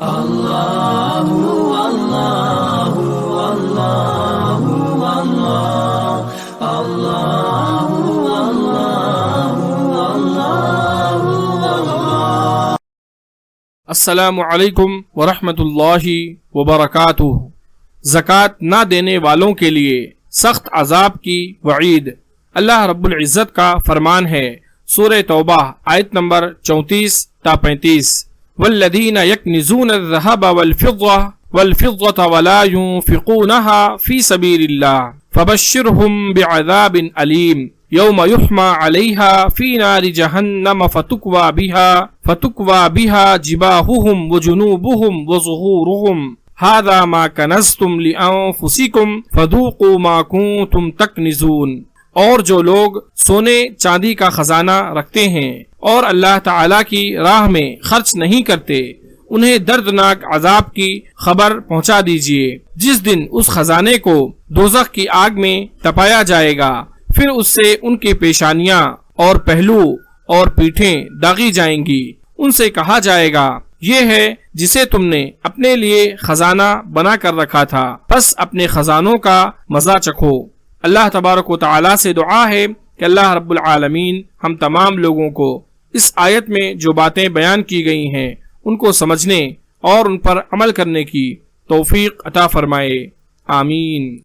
اللہ اللہ اللہ اللہ اللہ اللہ۔ السلام علیکم ورحمۃ اللہ وبرکاتہ۔ زکوٰۃ نہ دینے والوں کے لیے سخت عذاب کی وعید۔ اللہ رب العزت کا فرمان ہے سورہ توبہ آیت نمبر 34 تا 35، والذین یکنزون الذہب والفضة ولا ينفقونها في سبیل اللہ فبشرهم بعذاب علیم یوم یحمى علیہا فی نار جہنم فتکوى بها جباہهم وجنوبهم وظہورهم هذا ما کنزتم لانفسکم فذوقوا ما کنتم تکنزون۔ اور جو لوگ سونے چاندی کا خزانہ رکھتے ہیں اور اللہ تعالی کی راہ میں خرچ نہیں کرتے، انہیں دردناک عذاب کی خبر پہنچا دیجیے، جس دن اس خزانے کو دوزخ کی آگ میں تپایا جائے گا، پھر اس سے ان کی پیشانیاں اور پہلو اور پیٹھیں داغی جائیں گی۔ ان سے کہا جائے گا، یہ ہے جسے تم نے اپنے لیے خزانہ بنا کر رکھا تھا، پس اپنے خزانوں کا مزہ چکھو۔ اللہ تبارک و تعالی سے دعا ہے کہ اللہ رب العالمین ہم تمام لوگوں کو اس آیت میں جو باتیں بیان کی گئی ہیں ان کو سمجھنے اور ان پر عمل کرنے کی توفیق عطا فرمائے، آمین۔